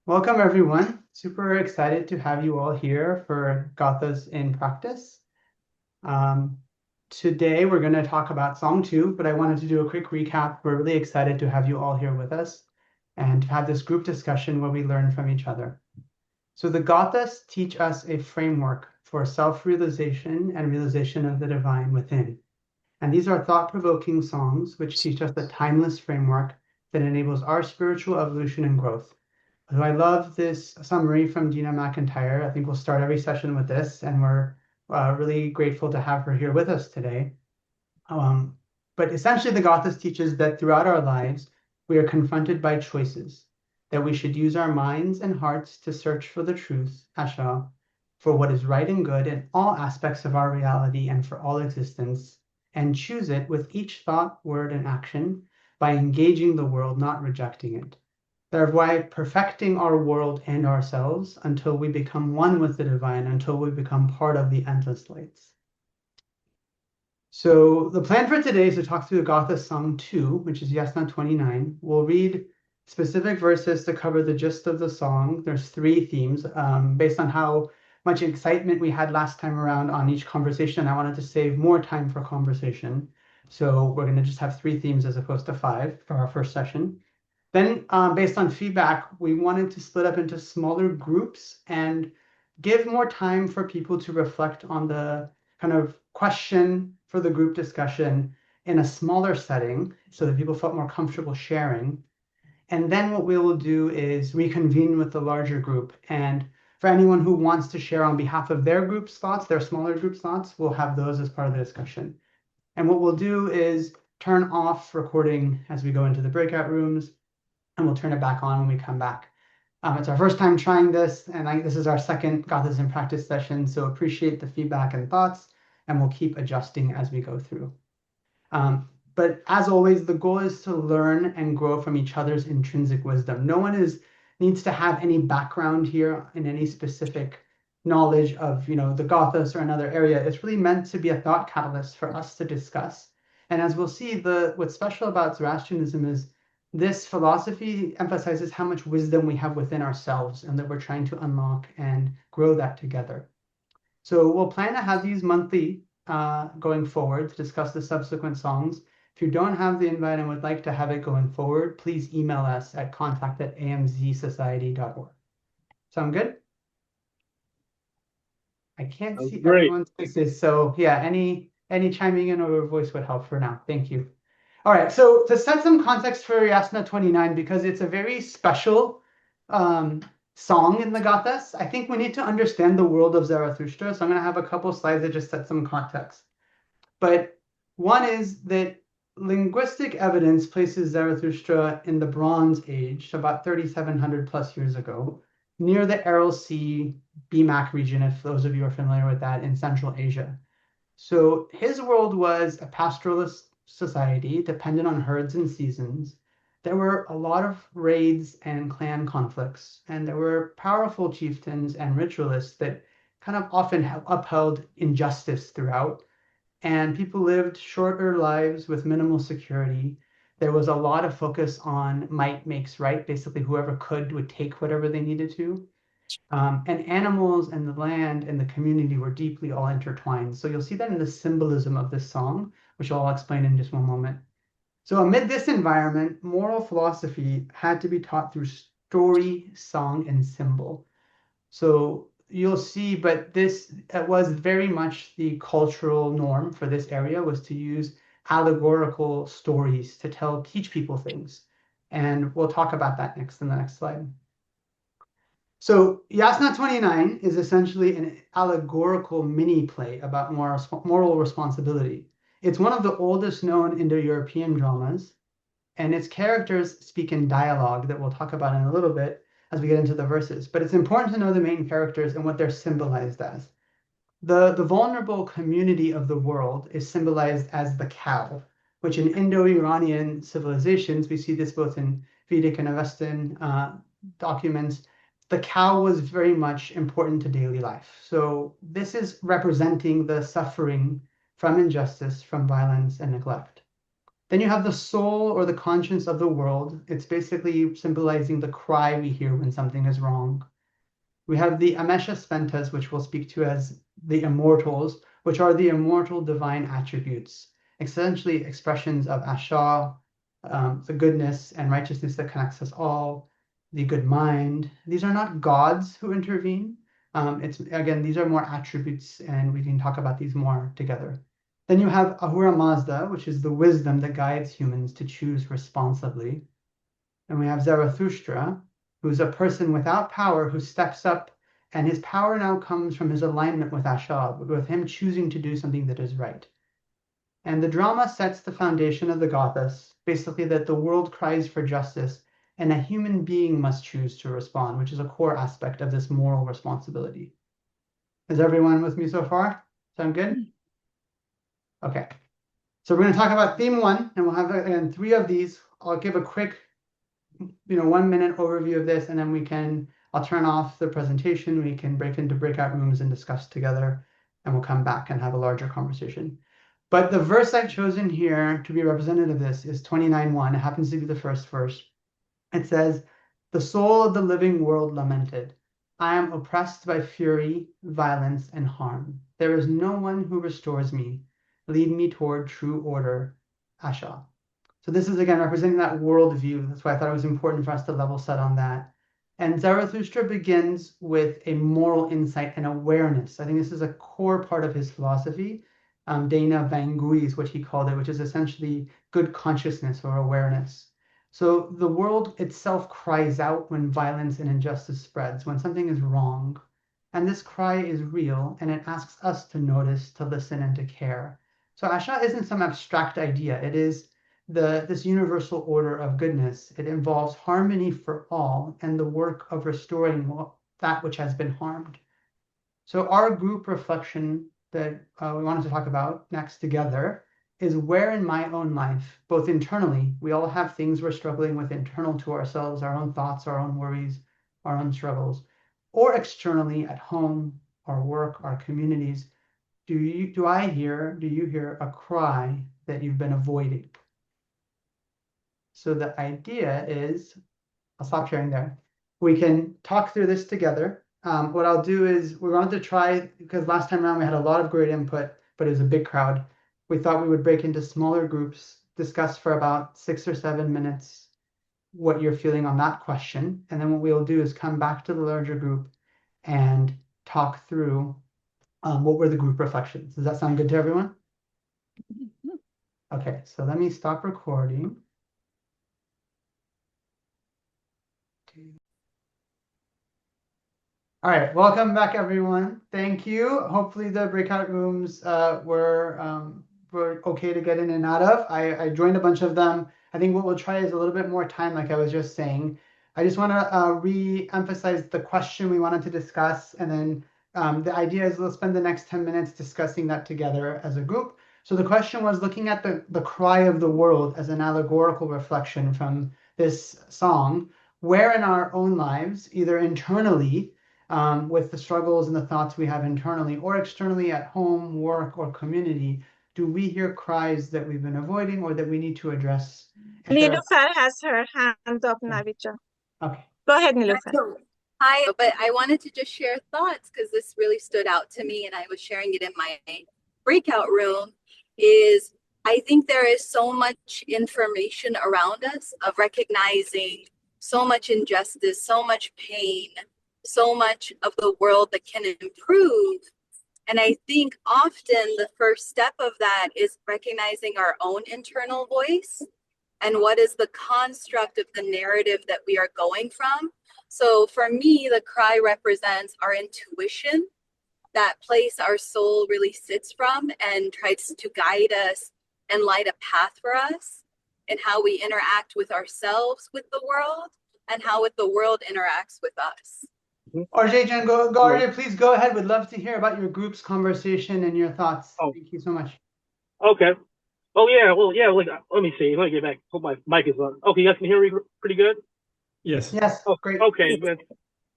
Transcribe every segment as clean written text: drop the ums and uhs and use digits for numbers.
Welcome, everyone. Super excited to have you all here for Gathas in Practice. Um, Today, we're going to talk about Song 2, but I wanted to do a quick recap. We're really excited to have you all here with us and to have this group discussion where we learn from each other. So the Gathas teach us a framework for self-realization and realization of the divine within. And these are thought-provoking songs which teach us a timeless framework that enables our spiritual evolution and growth. So I love this summary from Dina McIntyre. I think we'll start every session with this, and we're really grateful to have her here with us today. But essentially, the Gathas teaches that throughout our lives, we are confronted by choices, that we should use our minds and hearts to search for the truth, Asha, for what is right and good in all aspects of our reality and for all existence, and choose it with each thought, word, and action by engaging the world, not rejecting it, thereby perfecting our world and ourselves until we become one with the divine, until we become part of the endless lights. So the plan for today is to talk through the Gathas Song 2, which is Yasna 29. We'll read specific verses to cover the gist of the song. There's three themes. Based on how much excitement we had last time around on each conversation, I wanted to save more time for conversation. So we're going to just have three themes as opposed to five for our first session. Then, based on feedback, we wanted to split up into smaller groups and give more time for people to reflect on the kind of question for the group discussion in a smaller setting so that people felt more comfortable sharing. And then what we will do is reconvene with the larger group. And for anyone who wants to share on behalf of their group's thoughts, their smaller group's thoughts, we'll have those as part of the discussion. And what we'll do is turn off recording as we go into the breakout rooms, and we'll turn it back on when we come back. It's our first time trying this, and this is our second Gathas in Practice session, so appreciate the feedback and thoughts, and we'll keep adjusting as we go through. But as always, the goal is to learn and grow from each other's intrinsic wisdom. No one needs to have any background here in any specific knowledge of the Gathas or another area. It's really meant to be a thought catalyst for us to discuss. And as we'll see, what's special about Zoroastrianism is this philosophy emphasizes how much wisdom we have within ourselves and that we're trying to unlock and grow that together. So we'll plan to have these monthly going forward to discuss the subsequent songs. If you don't have the invite and would like to have it going forward, please email us at contact@amzsociety.org. Sound good? I can't see Great. everyone's faces, so yeah, any chiming in or voice would help for now. Thank you. All right, so to set some context for Yasna 29, because it's a very special song in the Gathas, I think we need to understand the world of Zarathushtra. So I'm going to have a couple slides that just set some context. But one is that linguistic evidence places Zarathustra in the Bronze Age, so about 3,700 plus years ago, near the Aral Sea, BMAC region, if those of you are familiar with that, in Central Asia. So his world was a pastoralist society dependent on herds and seasons. There were a lot of raids and clan conflicts, and there were powerful chieftains and ritualists that kind of often upheld injustice throughout. And people lived shorter lives with minimal security. There was a lot of focus on might makes right. Basically, whoever could would take whatever they needed to. And animals and the land and the community were deeply all intertwined. So you'll see that in the symbolism of this song, which I'll explain in just one moment. So amid this environment, moral philosophy had to be taught through story, song, and symbol. So you'll see, but this was very much the cultural norm for this area, was to use allegorical stories to teach people things. And we'll talk about that next in the next slide. So Yasna 29 is essentially an allegorical mini play about moral responsibility. It's one of the oldest known Indo-European dramas, and its characters speak in dialogue that we'll talk about in a little bit as we get into the verses. But it's important to know the main characters and what they're symbolized as. The vulnerable community of the world is symbolized as the cow, which in Indo-Iranian civilizations, we see this both in Vedic and Avestan documents, the cow was very much important to daily life. So this is representing the suffering from injustice, from violence and neglect. Then you have the soul or the conscience of the world. It's basically symbolizing the cry we hear when something is wrong. We have the Amesha Spentas, which we'll speak to as the immortals, which are the immortal divine attributes, essentially expressions of Asha, the goodness and righteousness that connects us all, the good mind. These are not gods who intervene. These are more attributes, and we can talk about these more together. Then you have Ahura Mazda, which is the wisdom that guides humans to choose responsibly. And we have Zarathushtra, who's a person without power who steps up, and his power now comes from his alignment with Asha, with him choosing to do something that is right. And the drama sets the foundation of the Gathas, basically that the world cries for justice, and a human being must choose to respond, which is a core aspect of this moral responsibility. Is everyone with me so far? Sound good? Okay. So we're going to talk about theme 1, and we'll have again 3 of these. I'll give a quick 1-minute overview of this, and then I'll turn off the presentation. We can break into breakout rooms and discuss together, and we'll come back and have a larger conversation. But the verse I've chosen here to be representative of this is 29:1. It happens to be the first verse. It says, "The soul of the living world lamented. I am oppressed by fury, violence, and harm. There is no one who restores me. Lead me toward true order, Asha." So this is, again, representing that worldview. That's why I thought it was important for us to level set on that. And Zarathustra begins with a moral insight and awareness. I think this is a core part of his philosophy. Dana Vangui is what he called it, which is essentially good consciousness or awareness. So the world itself cries out when violence and injustice spreads, when something is wrong. And this cry is real, and it asks us to notice, to listen, and to care. So Asha isn't some abstract idea. It is this universal order of goodness. It involves harmony for all and the work of restoring that which has been harmed. So our group reflection that we wanted to talk about next together is where in my own life, both internally, we all have things we're struggling with internal to ourselves, our own thoughts, our own worries, our own struggles, or externally at home, our work, our communities. Do you hear a cry that you've been avoiding? So the idea is, I'll stop sharing there. We can talk through this together. What I'll do is we're going to try, because last time around we had a lot of great input, but it was a big crowd. We thought we would break into smaller groups, discuss for about 6 or 7 minutes what you're feeling on that question. And then what we'll do is come back to the larger group and talk through what were the group reflections. Does that sound good to everyone? Okay, so let me stop recording. All right, welcome back, everyone. Thank you. Hopefully the breakout rooms were okay to get in and out of. I joined a bunch of them. I think what we'll try is a little bit more time, like I was just saying. I just want to re-emphasize the question we wanted to discuss, and then the idea is we'll spend the next 10 minutes discussing that together as a group. So the question was looking at the cry of the world as an allegorical reflection from this song, where in our own lives, either internally, with the struggles and the thoughts we have internally or externally at home, work, or community, do we hear cries that we've been avoiding or that we need to address? Niloufer has her hand up, Navicha. Okay. Go ahead, Niloufer. Hi, but I wanted to just share thoughts because this really stood out to me and I was sharing it in my breakout room. I think there is so much information around us of recognizing so much injustice, so much pain, so much of the world that can improve. And I think often the first step of that is recognizing our own internal voice and what is the construct of the narrative that we are going from. So for me, the cry represents our intuition, that place our soul really sits from and tries to guide us and light a path for us and how we interact with ourselves, with the world, and how the world interacts with us. RJ, go RJ, please go ahead. We'd love to hear about your group's conversation and your thoughts. Oh. Thank you so much. Okay. Oh yeah, like let me see. Let me get back. Hope my mic is on. Okay, you guys can hear me pretty good? Yes. Yes. Oh, great. Okay, good.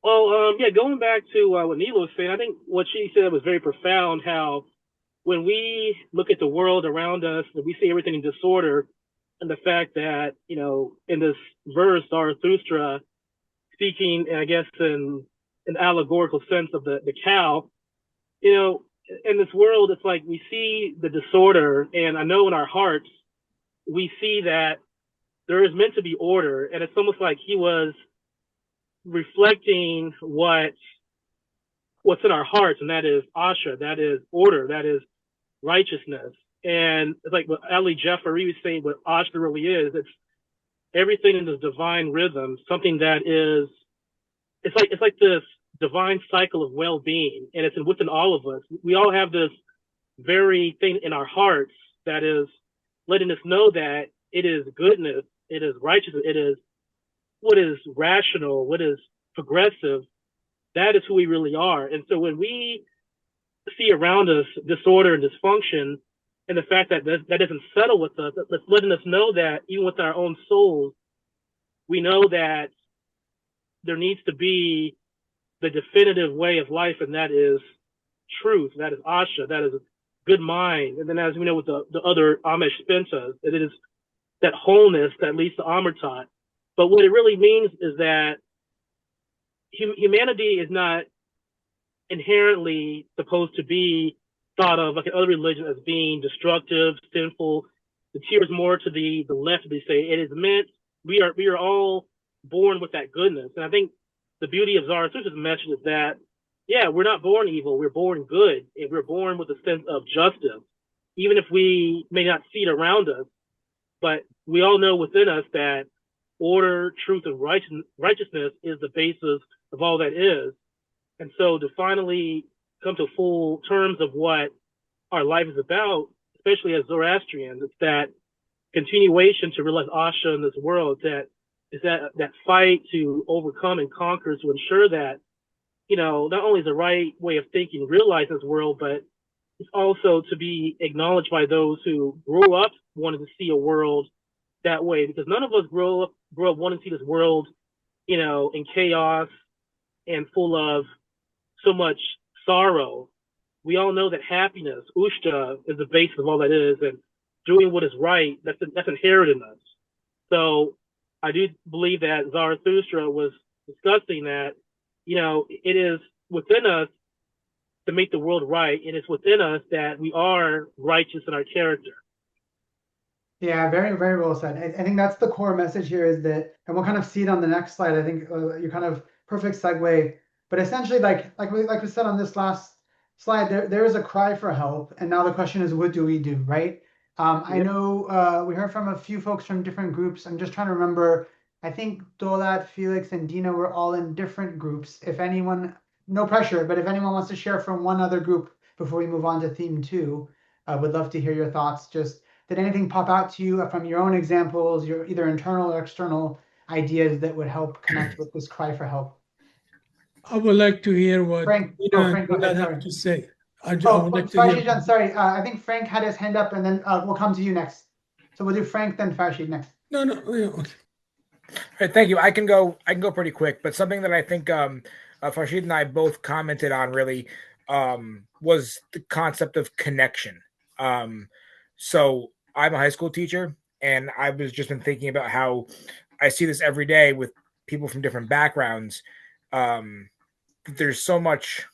Well, going back to what Neela was saying, I think what she said was very profound, how when we look at the world around us and we see everything in disorder, and the fact that, in this verse, Zarathushtra, speaking, I guess, in an allegorical sense of the cow, in this world, it's like we see the disorder, and I know in our hearts, we see that there is meant to be order, and it's almost like he was reflecting what's in our hearts, and that is Asha, that is order, that is righteousness. And it's like what Ali Jafari was saying, what Asha really is, it's everything in this divine rhythm, something that is, it's like this divine cycle of well-being, and it's within all of us. We all have this very thing in our hearts that is letting us know that it is goodness, it is righteousness, it is what is rational, what is progressive. That is who we really are. And so when we see around us disorder and dysfunction, and the fact that that doesn't settle with us, that's letting us know that even with our own souls, we know that there needs to be the definitive way of life, and that is truth, that is Asha, that is good mind. And then, as we know with the other Amish Spintas, it is that wholeness that leads to Amartat. But what it really means is that humanity is not inherently supposed to be thought of like in other religions as being destructive, sinful. The tears more to the left, they say it is meant. We are all born with that goodness, and I think the beauty of Zarathustra's message is that, yeah, we're not born evil, we're born good, and we're born with a sense of justice, even if we may not see it around us. But we all know within us that order, truth, and righteousness is the basis of all that is. And so to finally come to full terms of what our life is about, especially as Zoroastrians, it's that continuation to realize Asha in this world, that is that fight to overcome and conquer, to ensure that, not only is the right way of thinking realized in this world, but it's also to be acknowledged by those who grew up wanting to see a world that way, because none of us grow up wanting to see this world, in chaos and full of so much sorrow. We all know that happiness, Ushta, is the basis of all that is, and doing what is right, that's inherent in us. So I do believe that Zarathustra was discussing that, it is within us to make the world right, and it's within us that we are righteous in our character. Yeah, very, very well said. I think that's the core message here is that, and we'll kind of see it on the next slide. I think you're kind of perfect segue, but essentially like we said on this last slide, there is a cry for help. And now the question is, what do we do, right? I know we heard from a few folks from different groups. I'm just trying to remember, I think Dolat, Felix, and Dina were all in different groups. If anyone, no pressure, but if anyone wants to share from one other group before we move on to theme 2, I would love to hear your thoughts. Just did anything pop out to you from your own examples, your either internal or external ideas that would help connect with this cry for help? I would like to hear what Frank, Frank go ahead, have to say. I would like to Farshid, hear. sorry. I think Frank had his hand up, and then we'll come to you next. So we'll do Frank, then Farshid next. No, okay. All right, thank you. I can go pretty quick, but something that I think Farshid and I both commented on really was the concept of connection. So I'm a high school teacher, and I was just been thinking about how I see this every day with people from different backgrounds. There's so much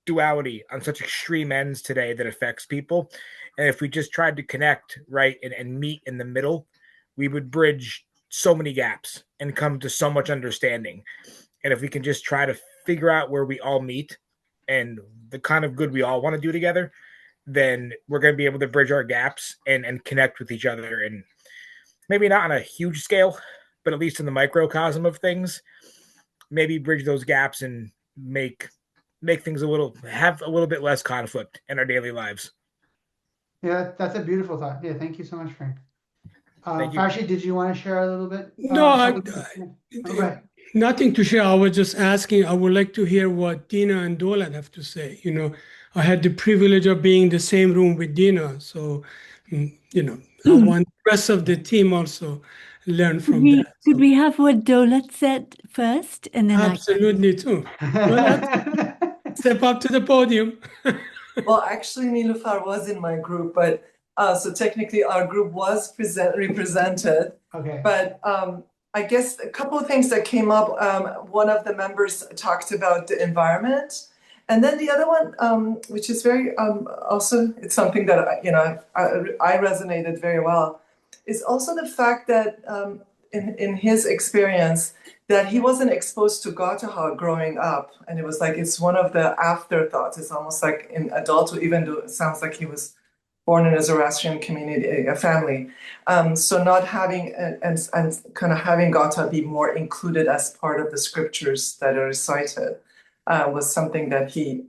duality on such extreme ends today that affects people. And if we just tried to connect, right, and meet in the middle, we would bridge so many gaps and come to so much understanding. And if we can just try to figure out where we all meet and the kind of good we all want to do together, then we're going to be able to bridge our gaps and connect with each other. And maybe not on a huge scale, but at least in the microcosm of things, maybe bridge those gaps and make things have a little bit less conflict in our daily lives. Yeah, that's a beautiful thought. Yeah, thank you so much, Frank. Thank you. Farshid, did you want to share a little bit? No, Go ahead. Nothing to share. I was just asking. I would like to hear what Dina and Dolan have to say. I had the privilege of being in the same room with Dina, so I want the rest of the team also learn from that. Could we have what Dolat said first, and then Absolutely too. Dolat, step up to the podium. Well, actually, Nilufar was in my group, but So technically our group was represented. Okay. But I guess a couple of things that came up. One of the members talked about the environment. And then the other one, which is very also, it's something that I resonated very well, is also the fact that in his experience that he wasn't exposed to Gathas growing up, and it was like it's one of the afterthoughts. It's almost like in adulthood, even though it sounds like he was born in a Zoroastrian community, a family. So not having and kind of having Gathas be more included as part of the scriptures that are recited. Was something that he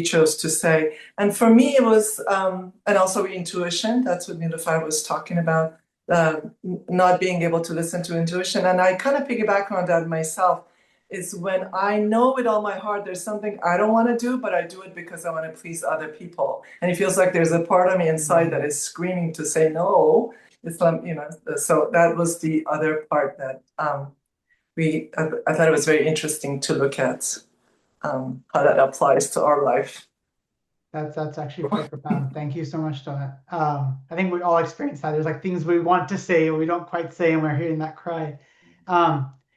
chose to say, and for me it was, and also intuition. That's what Niloufar was talking about, not being able to listen to intuition, and I kind of piggyback on that myself. Is when I know with all my heart there's something I don't want to do, but I do it because I want to please other people, and it feels like there's a part of me inside that is screaming to say no. It's so that was the other part that. I thought it was very interesting to look at how that applies to our life. That's actually quite profound. Thank you so much, Donna. I think we all experience that. There's like things we want to say and we don't quite say, and we're hearing that cry.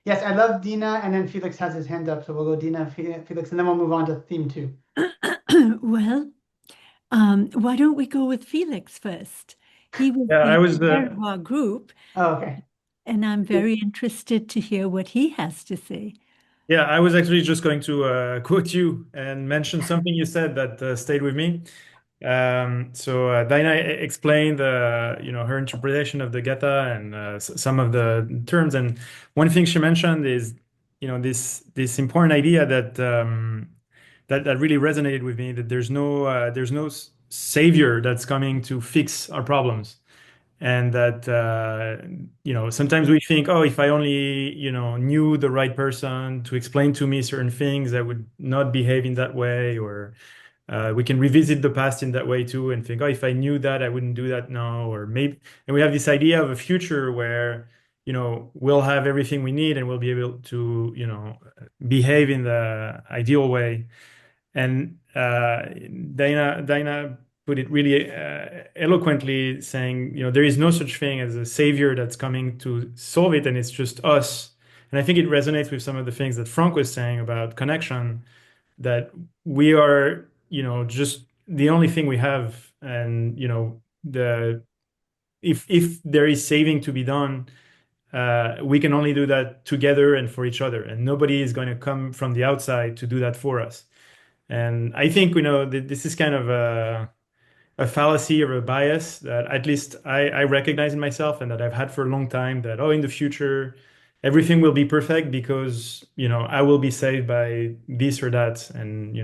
Yes, I love Dina, and then Felix has his hand up, so we'll go Dina, Felix, and then we'll move on to theme 2. Well, why don't we go with Felix first? He was the chair of our group. Oh, okay. And I'm very interested to hear what he has to say. Yeah, I was actually just going to quote you and mention something you said that stayed with me. So Dinah explained, her interpretation of the Gatha and some of the terms. And one thing she mentioned is, this important idea that that really resonated with me, that there's no savior that's coming to fix our problems. And that, sometimes we think, oh, if I only, knew the right person to explain to me certain things, I would not behave in that way. Or we can revisit the past in that way too and think, oh, if I knew that, I wouldn't do that now. Or maybe, and we have this idea of a future where, we'll have everything we need and we'll be able to, behave in the ideal way. And Dinah put it really eloquently, saying, there is no such thing as a savior that's coming to solve it, and it's just us. And I think it resonates with some of the things that Frank was saying about connection, that we are, just the only thing we have. And, if there is saving to be done, we can only do that together and for each other. And nobody is going to come from the outside to do that for us. And I think, this is kind of a fallacy or a bias that at least I recognize in myself and that I've had for a long time, that, in the future, everything will be perfect because, I will be saved by this or that. And,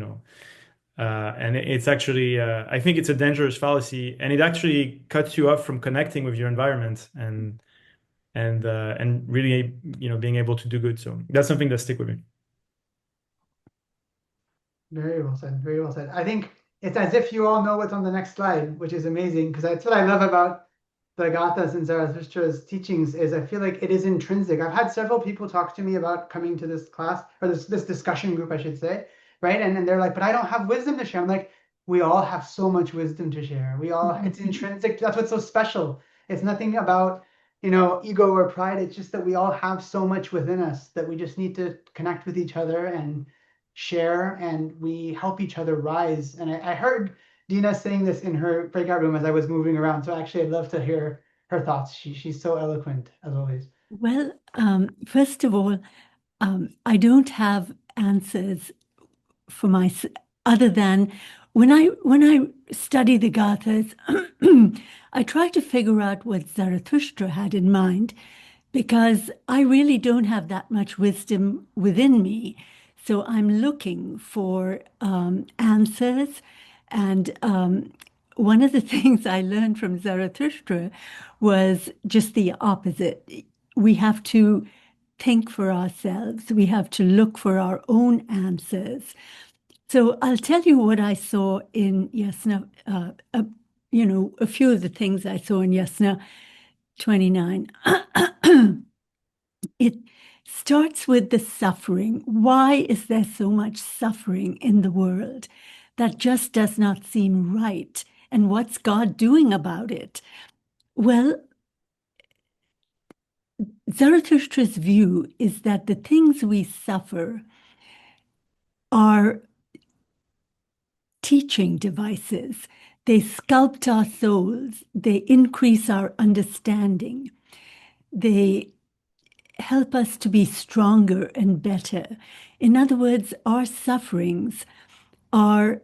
and it's actually, I think it's a dangerous fallacy, and it actually cuts you off from connecting with your environment and really, being able to do good. So that's something that stick with me. Very well said. Very well said. I think it's as if you all know what's on the next slide, which is amazing, because that's what I love about the Gathas and Zarathustra's teachings, is I feel like it is intrinsic. I've had several people talk to me about coming to this class, or this discussion group, I should say, right? And they're like, but I don't have wisdom to share. I'm like, we all have so much wisdom to share. It's intrinsic. That's what's so special. It's nothing about, ego or pride. It's just that we all have so much within us that we just need to connect with each other and share, and we help each other rise. And I heard Dina saying this in her breakout room as I was moving around. So actually, I'd love to hear her thoughts. She's so eloquent, as always. Well, first of all, I don't have answers for other than when I study the Gathas, I try to figure out what Zarathustra had in mind, because I really don't have that much wisdom within me. So I'm looking for answers. And one of the things I learned from Zarathustra was just the opposite. We have to think for ourselves. We have to look for our own answers. So I'll tell you what I saw in Yasna, a few of the things I saw in Yasna 29. It starts with the suffering. Why is there so much suffering in the world? That just does not seem right. And what's God doing about it? Well, Zarathustra's view is that the things we suffer are teaching devices. They sculpt our souls. They increase our understanding. They help us to be stronger and better. In other words, our sufferings are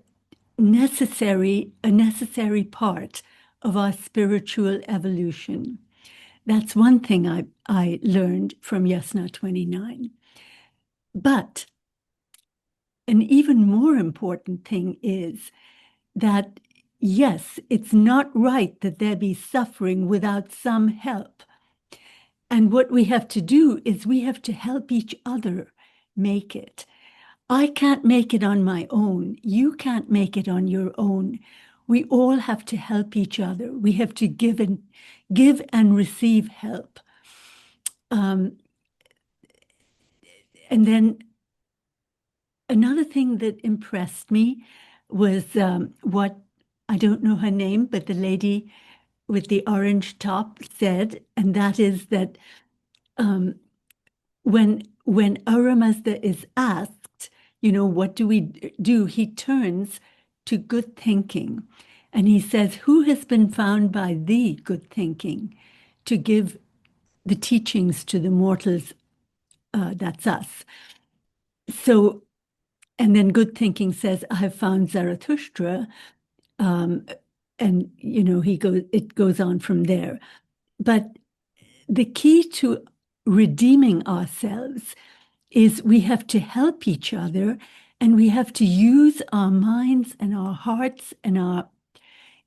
a necessary part of our spiritual evolution. That's one thing I learned from Yasna 29. But an even more important thing is that, yes, it's not right that there be suffering without some help. And what we have to do is we have to help each other make it. I can't make it on my own. You can't make it on your own. We all have to help each other. We have to give and receive help. And then another thing that impressed me was what, I don't know her name, but the lady with the orange top said, and that is that when Ahura Mazda is asked, what do we do? He turns to good thinking, and he says, who has been found by thee, good thinking, to give the teachings to the mortals? That's us. So, and then good thinking says, I have found Zarathushtra, and it goes on from there. But the key to redeeming ourselves is we have to help each other, and we have to use our minds and our hearts and our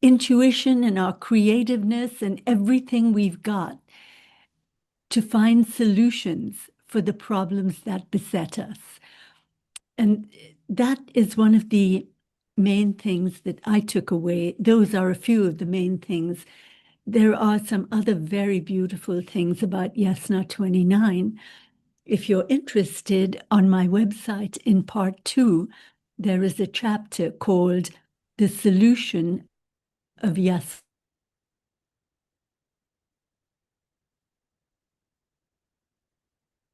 intuition and our creativeness and everything we've got to find solutions for the problems that beset us. And that is one of the main things that I took away. Those are a few of the main things. There are some other very beautiful things about Yasna 29. If you're interested, on my website in part 2, there is a chapter called The Solution of Yasna.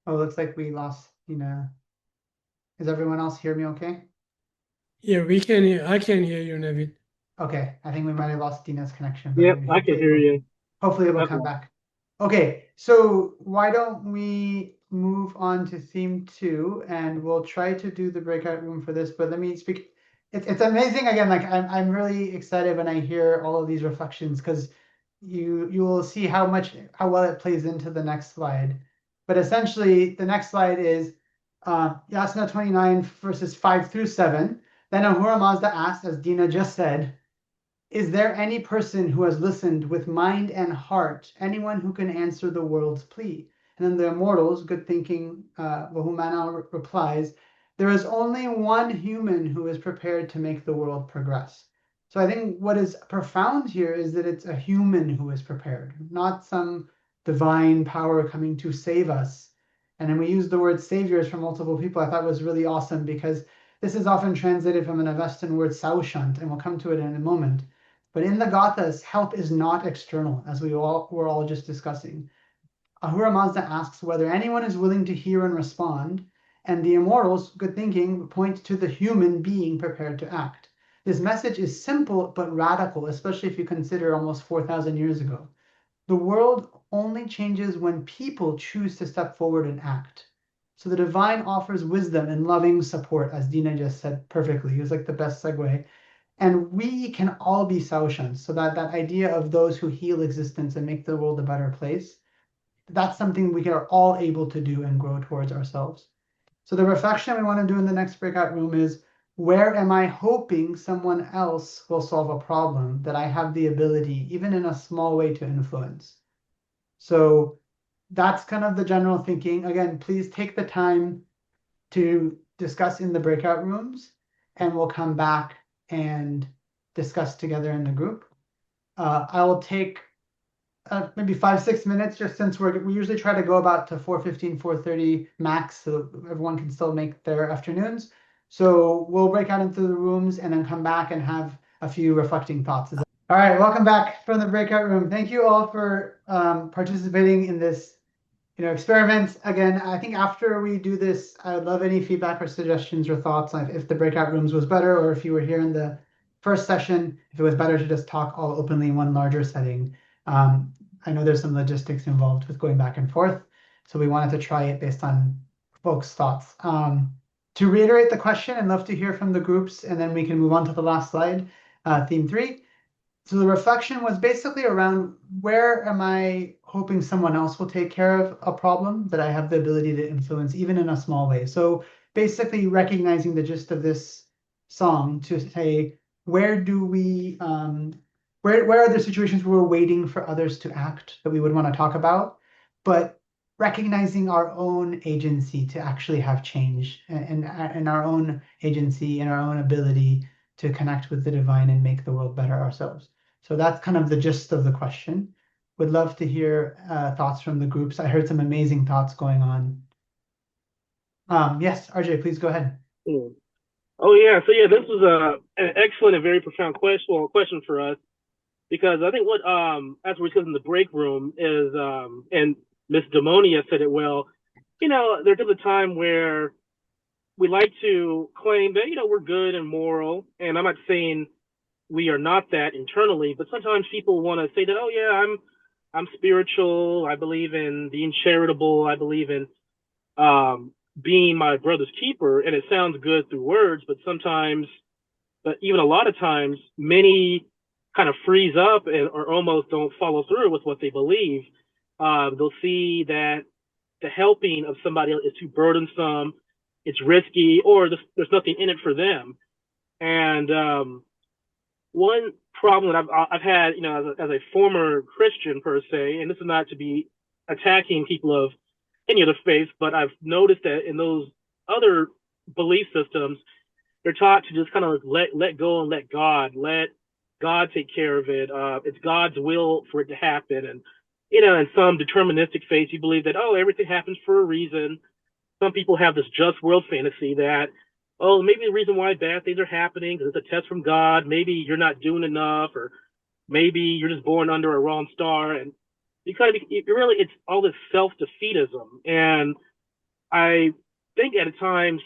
Oh, looks like we lost Dina. Does everyone else hear me okay? Yeah, we can hear. I can hear you, Navid. Okay, I think we might have lost Dina's connection. But Yep, maybe I can hear you. Hopefully it will That's come all. back. Okay, so why don't we move on to theme 2, and we'll try to do the breakout room for this, but let me speak. It's amazing again, like I'm really excited when I hear all of these reflections, because you will see how well it plays into the next slide. But essentially the next slide is Yasna 29 verses 5 through 7. Then Ahura Mazda asked, as Dina just said, is there any person who has listened with mind and heart, anyone who can answer the world's plea? And then the immortals, good thinking, Vahumana replies, there is only one human who is prepared to make the world progress. So I think what is profound here is that it's a human who is prepared, not some divine power coming to save us. And then we use the word saviors for multiple people. I thought was really awesome, because this is often translated from an Avestan word saushant, and we'll come to it in a moment. But in the Gathas, help is not external, as we're all just discussing. Ahura Mazda asks whether anyone is willing to hear and respond, and the immortals, good thinking, point to the human being prepared to act. This message is simple but radical, especially if you consider almost 4,000 years ago. The world only changes when people choose to step forward and act. So the divine offers wisdom and loving support, as Dina just said perfectly. It was like the best segue. And we can all be saushants. So that idea of those who heal existence and make the world a better place, that's something we are all able to do and grow towards ourselves. So the reflection we want to do in the next breakout room is, where am I hoping someone else will solve a problem that I have the ability, even in a small way, to influence? So that's kind of the general thinking. Again, please take the time to discuss in the breakout rooms, and we'll come back and discuss together in the group. I will take maybe 5-6 minutes, just since we usually try to go about to 4:15, 4:30 max, so everyone can still make their afternoons. So we'll break out into the rooms and then come back and have a few reflecting thoughts. All right, welcome back from the breakout room. Thank you all for participating in this, experiment. Again, I think after we do this, I would love any feedback or suggestions or thoughts on if the breakout rooms was better, or if you were here in the first session, if it was better to just talk all openly in one larger setting. I know there's some logistics involved with going back and forth, so we wanted to try it based on folks' thoughts. To reiterate the question, I'd love to hear from the groups, and then we can move on to the last slide, theme 3. So the reflection was basically around, where am I hoping someone else will take care of a problem that I have the ability to influence, even in a small way? So basically recognizing the gist of this song to say, where do we, where are there situations where we're waiting for others to act that we would want to talk about, but recognizing our own agency to actually have change, and our own agency and our own ability to connect with the divine and make the world better ourselves. So that's kind of the gist of the question. Would love to hear thoughts from the groups. I heard some amazing thoughts going on. Yes, RJ, please go ahead. Oh yeah, so yeah, this was an excellent and very profound question for us, because I think what as we discussed in the break room is, and Miss Demonia said it well, there comes a time where we like to claim that we're good and moral, and I'm not saying we are not that internally, but sometimes people want to say that, oh yeah, I'm spiritual, I believe in being charitable, I believe in being my brother's keeper, and it sounds good through words, but sometimes, but even a lot of times, many kind of freeze up or almost don't follow through with what they believe. They'll see that the helping of somebody else is too burdensome, it's risky, or there's nothing in it for them. And one problem that I've had, as a former Christian per se, and this is not to be attacking people of any other faith, but I've noticed that in those other belief systems, they're taught to just kind of let go and let God take care of it. It's God's will for it to happen. And, in some deterministic faith, you believe that, oh, everything happens for a reason. Some people have this just world fantasy that, oh, maybe the reason why bad things are happening is it's a test from God. Maybe you're not doing enough, or maybe you're just born under a wrong star. And it's all this self-defeatism. And I think at times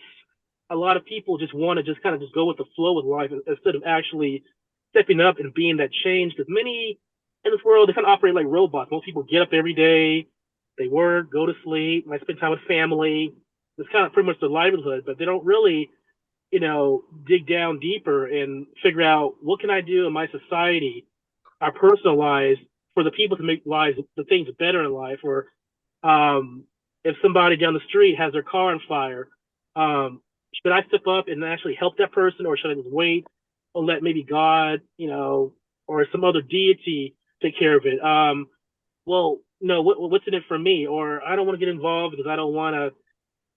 a lot of people just want to just kind of just go with the flow with life instead of actually stepping up and being that change. Because many in this world, they kind of operate like robots. Most people get up every day, they work, go to sleep, might spend time with family. It's kind of pretty much their livelihood, but they don't really, dig down deeper and figure out, what can I do in my society, our personal lives, for the people to make lives, the things better in life. Or if somebody down the street has their car on fire, should I step up and actually help that person, or should I just wait or let maybe God, or some other deity take care of it? Well, no, what's in it for me? Or I don't want to get involved because I don't want to,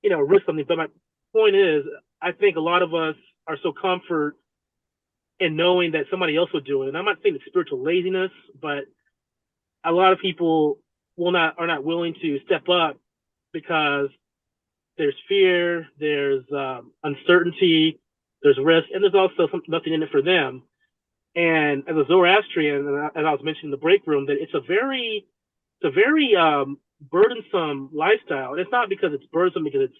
risk something. But my point is, I think a lot of us are so comfort in knowing that somebody else will do it. And I'm not saying it's spiritual laziness, but a lot of people are not willing to step up because there's fear, there's uncertainty, there's risk, and there's also nothing in it for them. And as a Zoroastrian, as I was mentioning in the break room, that it's a very burdensome lifestyle. And it's not because it's burdensome because it's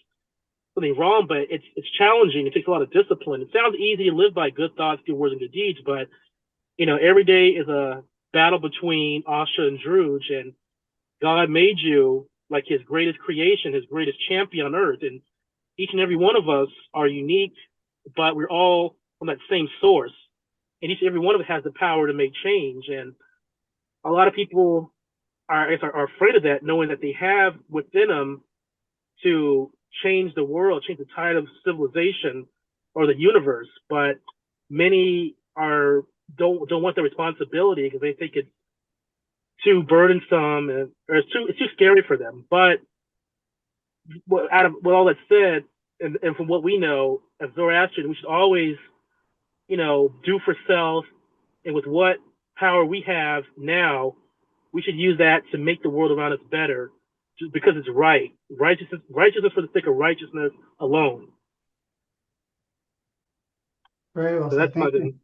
something wrong, but it's challenging. It takes a lot of discipline. It sounds easy to live by good thoughts, good words, and good deeds, but every day is a battle between Asha and Druj, and God made you like his greatest creation, his greatest champion on earth. And each and every one of us are unique, but we're all from that same source. And each and every one of us has the power to make change. And a lot of people are afraid of that, knowing that they have within them to change the world, change the tide of civilization or the universe. But many don't want the responsibility because they think it's too burdensome or it's too scary for them. But with all that said, and from what we know as Zoroastrian, we should always, do for self, and with what power we have now, we should use that to make the world around us better, just because it's right. Righteousness for the sake of righteousness alone. Very well. So that's my Thank you.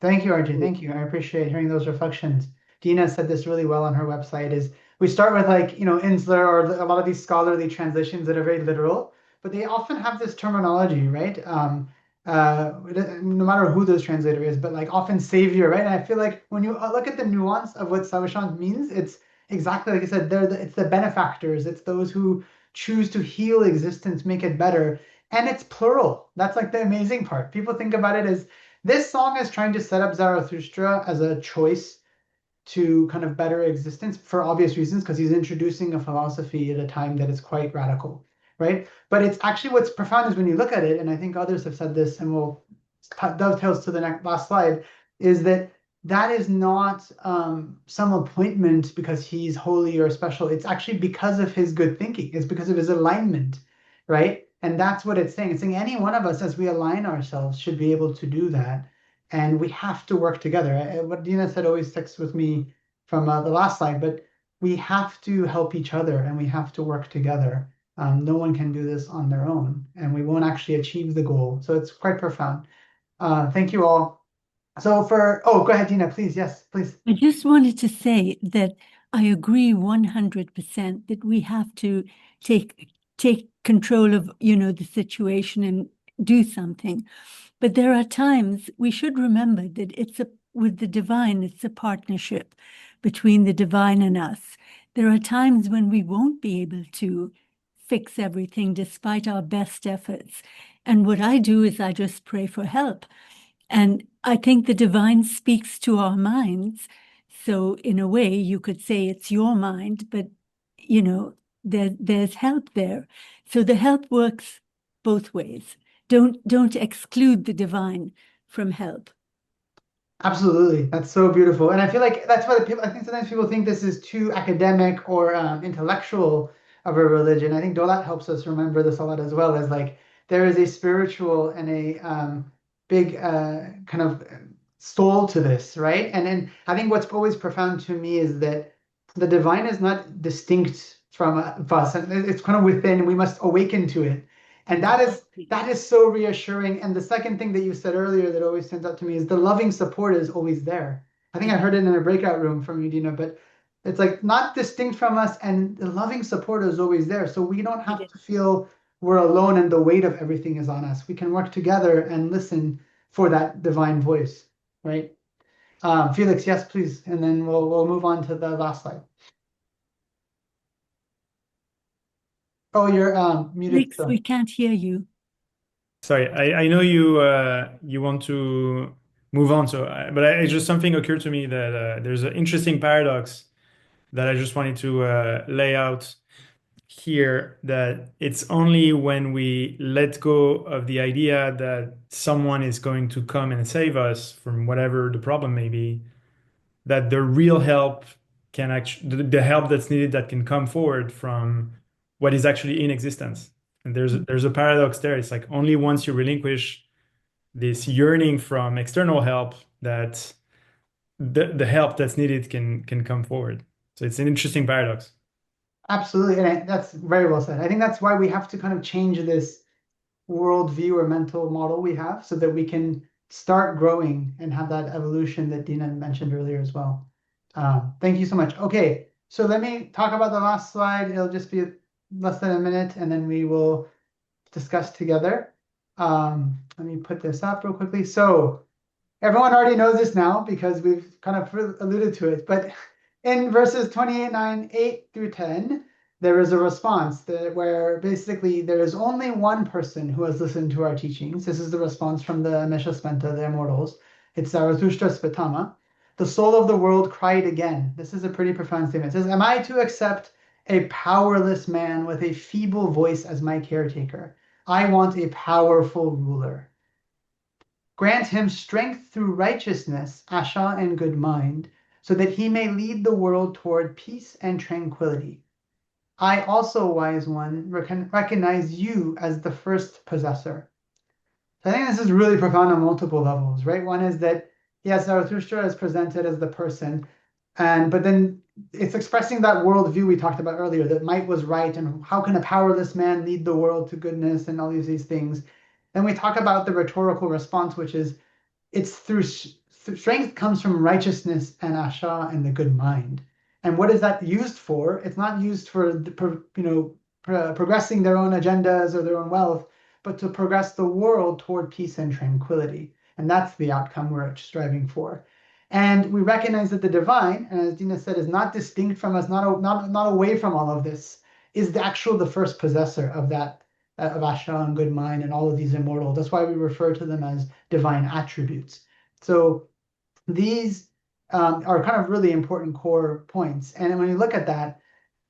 Thank you, RJ. Thank you. I appreciate hearing those reflections. Dina said this really well on her website is we start with like, Insler or a lot of these scholarly translations that are very literal, but they often have this terminology, right? No matter who this translator is, but like often savior, right? And I feel like when you look at the nuance of what Savashant means, it's exactly like I said, it's the benefactors, it's those who choose to heal existence, make it better. And it's plural. That's like the amazing part. People think about it as this song is trying to set up Zarathustra as a choice to kind of better existence for obvious reasons, because he's introducing a philosophy at a time that is quite radical, right? But it's actually what's profound is when you look at it, and I think others have said this, and we'll dovetails to the last slide, is that is not some appointment because he's holy or special. It's actually because of his good thinking. It's because of his alignment, right? And that's what it's saying. It's saying any one of us, as we align ourselves, should be able to do that. And we have to work together. What Dina said always sticks with me from the last slide, but we have to help each other and we have to work together. No one can do this on their own, and we won't actually achieve the goal. So it's quite profound. Thank you all. So go ahead, Dina, please. Yes, please. I just wanted to say that I agree 100% that we have to take control of, the situation and do something. But there are times we should remember that with the divine, it's a partnership between the divine and us. There are times when we won't be able to fix everything despite our best efforts. And what I do is I just pray for help. And I think the divine speaks to our minds. So in a way, you could say it's your mind, but, there's help there. So the help works both ways. Don't exclude the divine from help. Absolutely. That's so beautiful. And I feel like that's why I think sometimes people think this is too academic or intellectual of a religion. I think Dolat helps us remember this a lot as well, as like there is a spiritual and a big kind of soul to this, right? And then I think what's always profound to me is that the divine is not distinct from us, and it's kind of within, and we must awaken to it. And that is so reassuring. And the second thing that you said earlier that always stands out to me is the loving support is always there. I think I heard it in a breakout room from you, Dina, but it's like not distinct from us, and the loving support is always there. So we don't have to feel we're alone and the weight of everything is on us. We can work together and listen for that divine voice, right? Felix, yes, please. And then we'll move on to the last slide. Oh, you're muted. Felix, we can't hear you. Sorry, I know you want to move on, but just something occurred to me that there's an interesting paradox that I just wanted to lay out here, that it's only when we let go of the idea that someone is going to come and save us from whatever the problem may be, that the real help can actually, the help that's needed that can come forward from what is actually in existence. And there's a paradox there. It's like only once you relinquish this yearning from external help that the help that's needed can come forward. So it's an interesting paradox. Absolutely. And that's very well said. I think that's why we have to kind of change this worldview or mental model we have so that we can start growing and have that evolution that Dina mentioned earlier as well. Thank you so much. Okay, so let me talk about the last slide. It'll just be less than a minute, and then we will discuss together. Let me put this up real quickly. So everyone already knows this now because we've kind of alluded to it, but in verses 28:9, 8 through 10, there is a response where basically there is only one person who has listened to our teachings. This is the response from the Meshasmenta, the immortals. It's Zarathustra Spitama. The soul of the world cried again. This is a pretty profound statement. It says, am I to accept a powerless man with a feeble voice as my caretaker? I want a powerful ruler. Grant him strength through righteousness, Asha and Good Mind, so that he may lead the world toward peace and tranquility. I also, wise one, recognize you as the first possessor. So I think this is really profound on multiple levels, right? One is that, yes, Zarathustra is presented as the person, but then it's expressing that worldview we talked about earlier, that might was right, and how can a powerless man lead the world to goodness, and all these things. Then we talk about the rhetorical response, which is it's strength comes from righteousness and Asha and the good mind. And what is that used for? It's not used for progressing their own agendas or their own wealth, but to progress the world toward peace and tranquility. And that's the outcome we're striving for. And we recognize that the divine, and as Dina said, is not distinct from us, not away from all of this, is the first possessor of that, of Asha and good mind and all of these immortal. That's why we refer to them as divine attributes. So these are kind of really important core points. And when you look at that,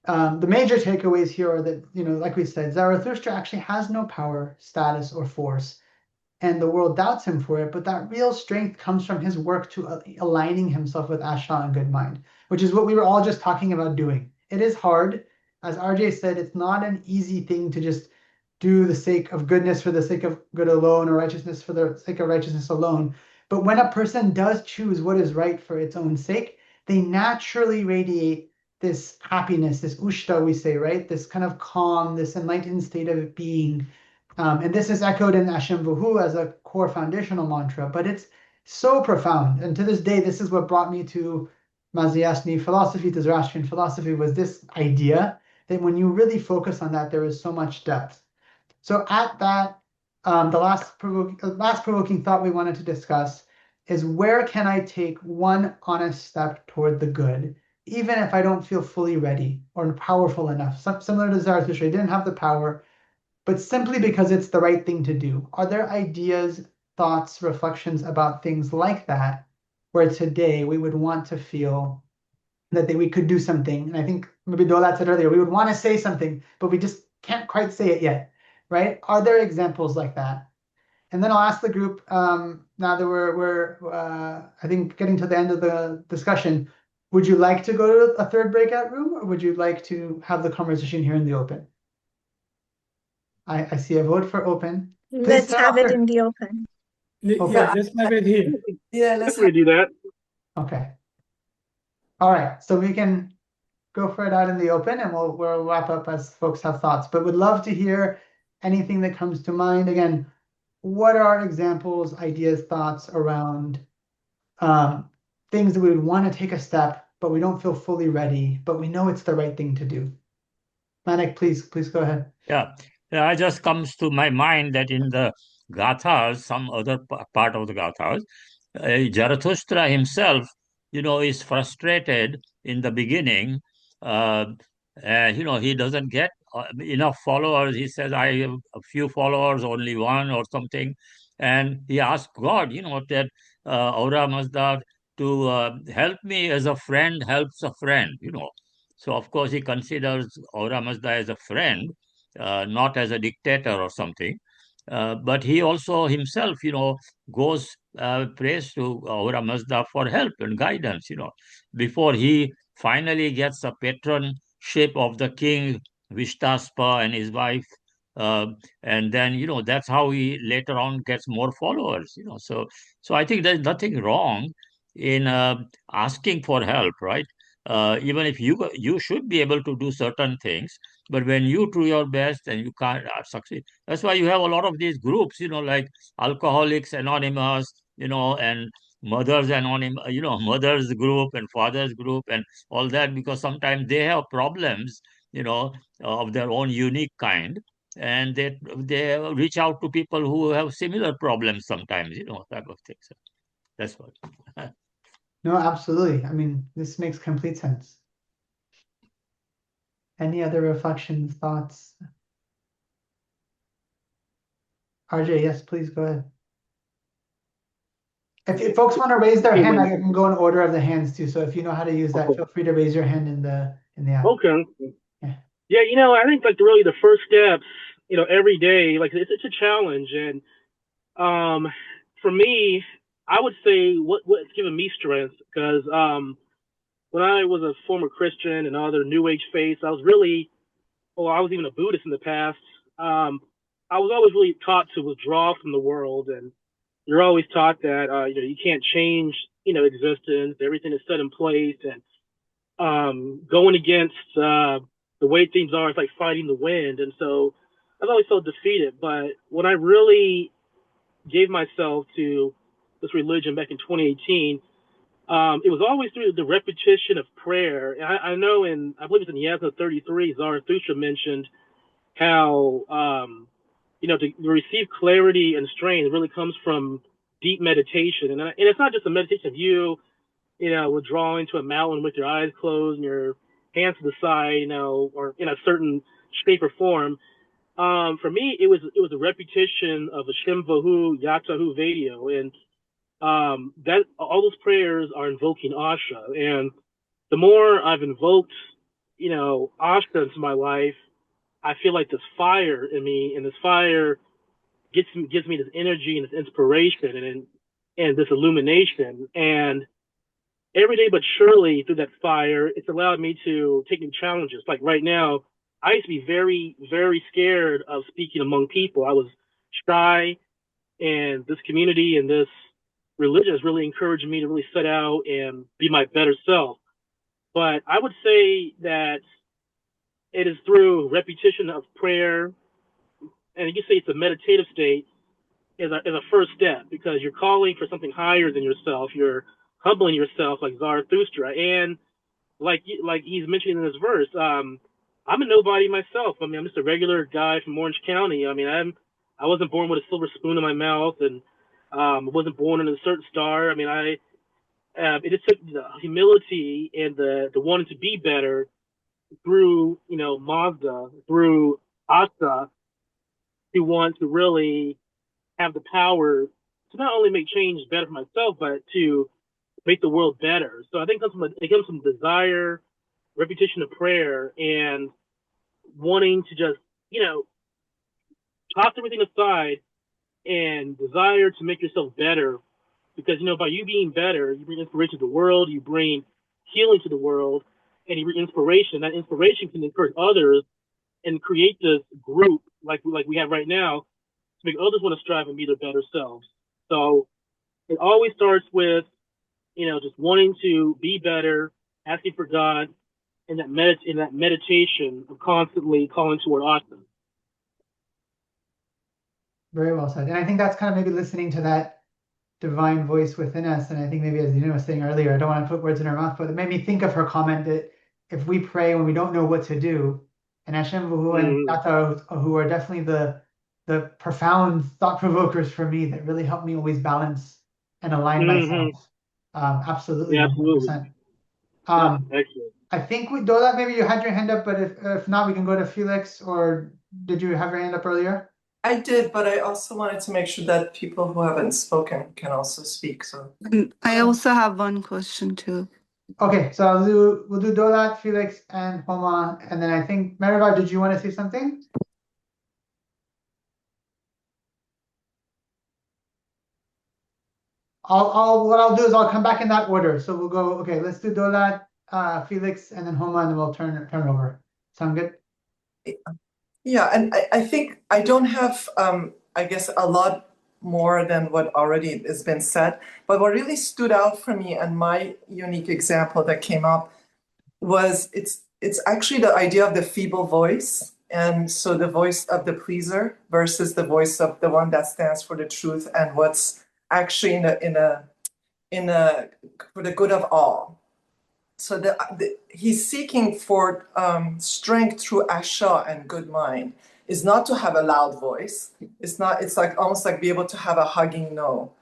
the major takeaways here are that, like we said, Zarathustra actually has no power, status, or force, and the world doubts him for it, but that real strength comes from his work to aligning himself with Asha and good mind, which is what we were all just talking about doing. It is hard. As RJ said, it's not an easy thing to just do the sake of goodness for the sake of good alone, or righteousness for the sake of righteousness alone. But when a person does choose what is right for its own sake, they naturally radiate this happiness, this ushta, we say, right? This kind of calm, this enlightened state of being. And this is echoed in Ashem Vuhu as a core foundational mantra, but it's so profound. And to this day, this is what brought me to mazda-yasna philosophy, to Zoroastrian philosophy, was this idea that when you really focus on that, there is so much depth. So at that, the last provoking thought we wanted to discuss is, where can I take one honest step toward the good, even if I don't feel fully ready or powerful enough? Similar to Zarathustra, he didn't have the power, but simply because it's the right thing to do. Are there ideas, thoughts, reflections about things like that, where today we would want to feel that we could do something? And I think maybe Dolat said earlier, we would want to say something, but we just can't quite say it yet, right? Are there examples like that? And then I'll ask the group, now that we're I think getting to the end of the discussion, would you like to go to a third breakout room, or would you like to have the conversation here in the open? I see a vote for open. Please Let's have it in the open. Okay. Yeah, let's have it here. Yeah, Let's do that. Okay. All right. So we can go for it out in the open, and we'll wrap up as folks have thoughts. But would love to hear anything that comes to mind. Again, what are examples, ideas, thoughts around things that we would want to take a step, but we don't feel fully ready, but we know it's the right thing to do? Manik, please go ahead. Yeah, it just comes to my mind that in the Gathas, some other part of the Gathas, Zarathustra himself, is frustrated in the beginning. He doesn't get enough followers. He says, I have a few followers, only one or something. And he asked God, that Aura Mazda to help me as a friend helps a friend, So, of course, he considers Aura Mazda as a friend, not as a dictator or something. But he also himself, goes prays to Aura Mazda for help and guidance, before he finally gets a patronship of the king Vishtaspa and his wife. And then, that's how he later on gets more followers, So I think there's nothing wrong in asking for help, right? Even if you should be able to do certain things, but when you do your best and you can't succeed, that's why you have a lot of these groups, like Alcoholics Anonymous, and Mothers Anonymous, Mothers Group and Fathers Group and all that, because sometimes they have problems, of their own unique kind, and they reach out to people who have similar problems sometimes, type of thing. So that's what. No, absolutely. I mean, this makes complete sense. Any other reflections, thoughts? RJ, yes, please go ahead. If folks want to raise their hand, I can go in order of the hands too. So if you know how to use that, feel free to raise your hand in the app. Okay. Yeah, I think really the first steps, every day, it's a challenge, and for me, I would say what's given me strength, because when I was a former Christian and other New Age faiths, I was even a Buddhist in the past. I was always really taught to withdraw from the world, and you're always taught that you can't change existence. Everything is set in place, and going against the way things are, it's like fighting the wind. And so I've always felt defeated. But when I really gave myself to this religion back in 2018, it was always through the repetition of prayer. And I know I believe it's in Yasna 33, Zarathushtra mentioned how, to receive clarity and strength really comes from deep meditation. And it's not just a meditation of you, withdrawing to a mountain with your eyes closed and your hands to the side, or in a certain shape or form. For me, it was a repetition of a Shimvahu Yatahu Vadio, and that all those prayers are invoking Asha. And the more I've invoked, Asha into my life, I feel like this fire in me, and this fire gives me this energy and this inspiration and this illumination. And every day, but surely through that fire, it's allowed me to take new challenges. Like right now, I used to be very, very scared of speaking among people. I was shy, and this community and this religion has really encouraged me to really set out and be my better self. But I would say that it is through repetition of prayer, and you can say it's a meditative state, is a first step, because you're calling for something higher than yourself. You're humbling yourself like Zarathushtra. And like he's mentioning in this verse, I'm a nobody myself. I mean, I'm just a regular guy from Orange County. I mean, I wasn't born with a silver spoon in my mouth, and I wasn't born in a certain star. I mean, it just took the humility and the wanting to be better through, Mazda, through Asha, to want to really have the power to not only make change better for myself, but to make the world better. So I think it comes from desire, repetition of prayer, and wanting to just, toss everything aside and desire to make yourself better. Because, by you being better, you bring inspiration to the world, you bring healing to the world, and you bring inspiration. That inspiration can encourage others and create this group like we have right now to make others want to strive and be their better selves. So it always starts with, just wanting to be better, asking for God, and that meditation of constantly calling toward Asha. Very well said. And I think that's kind of maybe listening to that divine voice within us. And I think maybe, as Dina was saying earlier, I don't want to put words in her mouth, but it made me think of her comment that if we pray when we don't know what to do, and Hashem Vuhu and Gathas, who are definitely the profound thought provokers for me that really help me always balance and align myself. Absolutely, Yeah, 100%. Excellent. I think Dola, maybe you had your hand up, but if not, we can go to Felix. Or did you have your hand up earlier? I did, but I also wanted to make sure that people who haven't spoken can also speak. So I also have one question too. Okay, so we'll do Dolat, Felix, and Homa, and then I think Meriva, did you want to say something? What I'll do is I'll come back in that order. So we'll go. Okay, let's do Dolat, Felix, and then Homa, and then we'll turn over. Sound good? yeah, and I think I don't have I guess a lot more than what already has been said, but what really stood out for me and my unique example that came up was it's actually the idea of the feeble voice, and so the voice of the pleaser versus the voice of the one that stands for the truth and what's actually in a for the good of all. So he's seeking for strength through Asha and Good Mind is not to have a loud voice. It's like almost like be able to have a hugging no.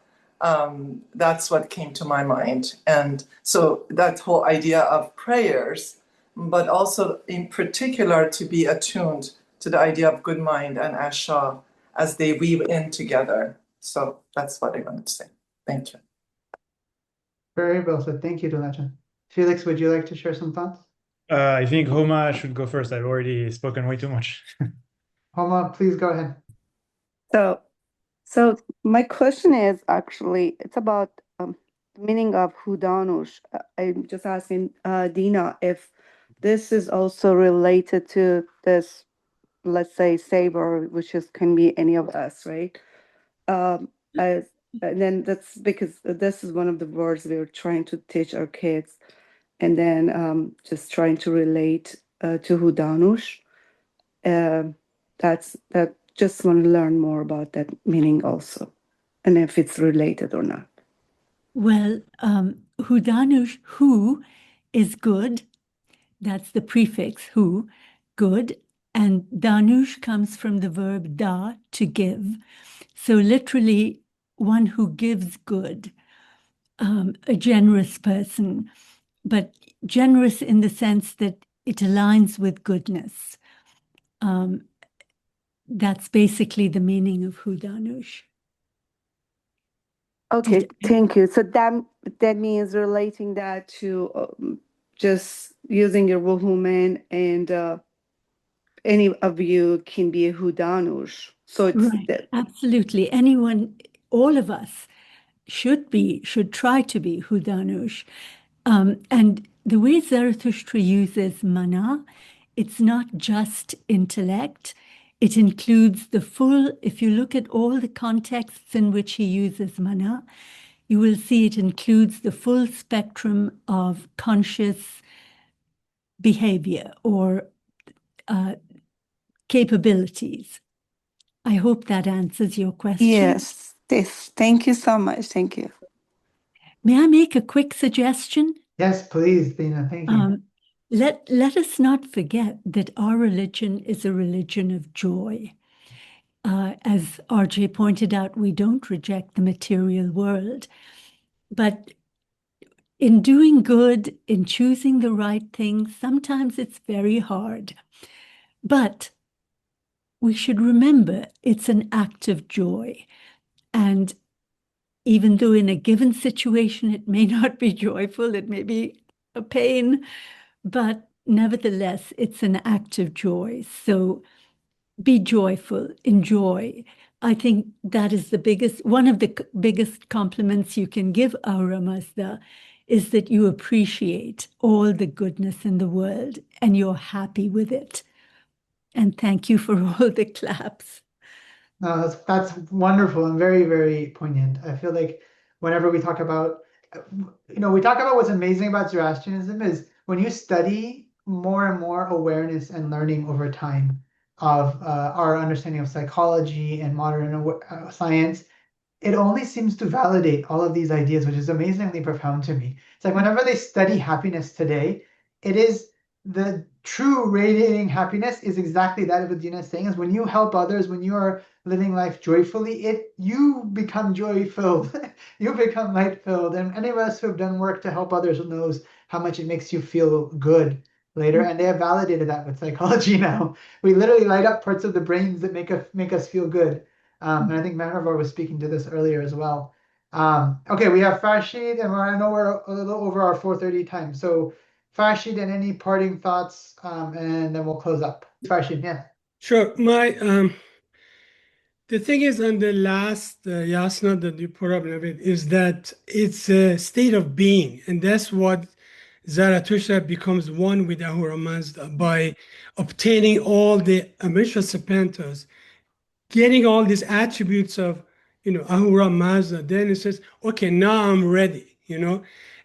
That's what came to my mind. And so that whole idea of prayers, but also in particular to be attuned to the idea of Good Mind and Asha as they weave in together. So that's what I wanted to say. Thank you. Very well said. Thank you, Donacha. Felix, would you like to share some thoughts? I think Homa should go first. I've already spoken way too much. Homa, please go ahead. So my question is actually, it's about the meaning of Hudanush. I'm just asking Dina if this is also related to this, let's say, saber, which can be any of us, right? And then that's because this is one of the words we're trying to teach our kids. And then just trying to relate to Hudanush. Just want to learn more about that meaning also, and if it's related or not. Well, Hudanush, who is good. That's the prefix who, good. And danush comes from the verb da, to give. So literally, one who gives good, a generous person, but generous in the sense that it aligns with goodness. That's basically the meaning of hudanush. Okay, thank you. So that means relating that to just using your woman, and any of you can be a hudanush. So it's Right, absolutely. Anyone, all of us should try to be hudanush. And the way Zarathustra uses mana, it's not just intellect. It includes the full, if you look at all the contexts in which he uses mana, you will see it includes the full spectrum of conscious behavior or capabilities. I hope that answers your question. Yes. Thank you so much. Thank you. May I make a quick suggestion? Yes, please, Dina. Thank you. Let us not forget that our religion is a religion of joy. As RJ pointed out, we don't reject the material world, but in doing good, in choosing the right thing, sometimes it's very hard. But we should remember it's an act of joy. And even though in a given situation it may not be joyful, it may be a pain, but nevertheless, it's an act of joy. So be joyful, enjoy. I think that is one of the biggest compliments you can give Ahura Mazda is that you appreciate all the goodness in the world and you're happy with it. And thank you for all the claps. No, that's wonderful and very, very poignant. I feel like whenever we talk about, we talk about what's amazing about Zoroastrianism is when you study more and more awareness and learning over time of our understanding of psychology and modern science, it only seems to validate all of these ideas, which is amazingly profound to me. It's like whenever they study happiness today, it is the true radiating happiness is exactly that of what Dina is saying, is when you help others, when you are living life joyfully, you become joy-filled, you become light-filled. And any of us who have done work to help others knows how much it makes you feel good later. And they have validated that with psychology now. We literally light up parts of the brains that make us feel good. And I think Mehravar was speaking to this earlier as well. Okay, we have Farshid, and I know we're a little over our 4:30 time. So Farshid, and any parting thoughts, and then we'll close up. Farshid, yeah. Sure. The thing is, on the last yasna that you put up of it is that it's a state of being, and that's what Zarathustra becomes one with Ahura Mazda by obtaining all the Amisha Sapantas, getting all these attributes of Ahura Mazda. Then it says, okay, now I'm ready,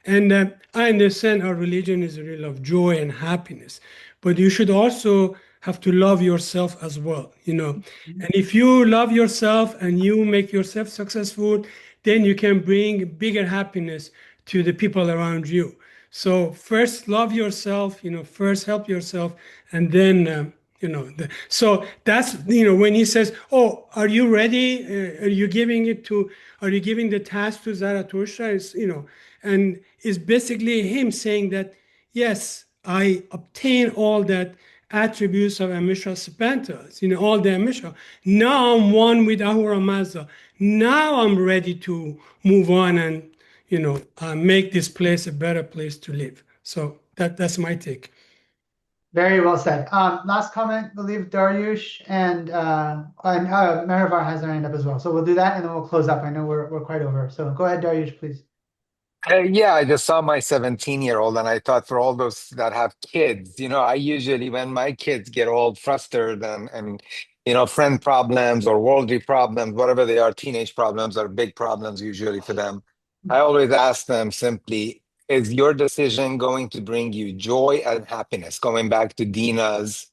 and I understand our religion is a real of joy and happiness, but you should also have to love yourself as well, and if you love yourself and you make yourself successful, then you can bring bigger happiness to the people around you. So first love yourself, first help yourself, and then so that's when he says, oh, are you ready, are you giving the task to Zarathustra, and it's basically him saying that, yes, I obtain all that attributes of Amisha Sapantas, all the Amisha. Now I'm one with Ahura Mazda. Now I'm ready to move on and make this place a better place to live. So that's my take. Very well said. Last comment, I believe Dariush and Mehravar has their hand up as well. So we'll do that and then we'll close up. I know we're quite over. So go ahead, Dariush, please. Yeah, I just saw my 17-year-old and I thought for all those that have kids, I usually, when my kids get all frustrated and friend problems or worldly problems, whatever they are, teenage problems are big problems usually for them. I always ask them simply, is your decision going to bring you joy and happiness? Going back to Dina's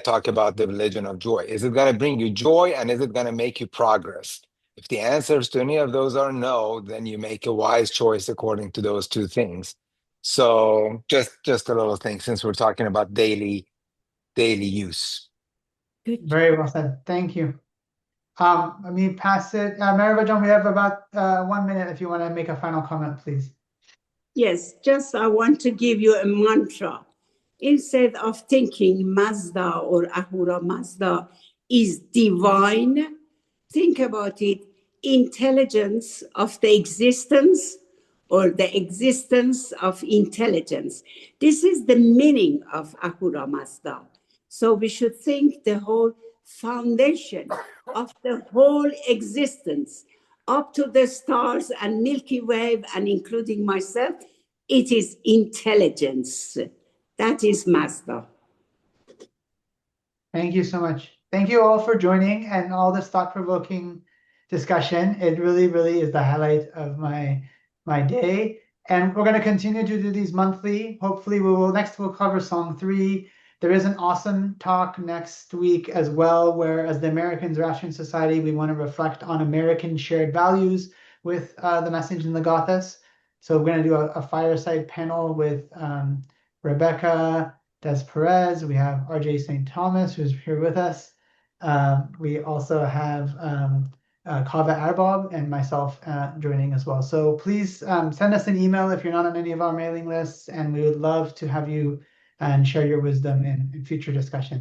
talk about the religion of joy. Is it going to bring you joy and is it going to make you progress? If the answers to any of those are no, then you make a wise choice according to those two things. So just a little thing, since we're talking about daily use. Good. Very well said. Thank you. Let me pass it. Marivajan, we have about 1 minute if you want to make a final comment, please. Yes, just I want to give you a mantra. Instead of thinking Mazda or Ahura Mazda is divine, think about it, intelligence of the existence or the existence of intelligence. This is the meaning of Ahura Mazda. So we should think the whole foundation of the whole existence up to the stars and Milky Way and including myself, it is intelligence. That is Mazda. Thank you so much. Thank you all for joining and all this thought-provoking discussion. It really, really is the highlight of my day. And we're going to continue to do these monthly. Hopefully we'll cover Song 3. There is an awesome talk next week as well, where as the American Zoroastrian Society, we want to reflect on American shared values with the message in the Gathas. So we're going to do a fireside panel with Rebecca Des Perez. We have RJ St. Thomas, who's here with us. We also have Kaveh Arbab and myself joining as well. So please send us an email if you're not on any of our mailing lists, and we would love to have you and share your wisdom in future discussions.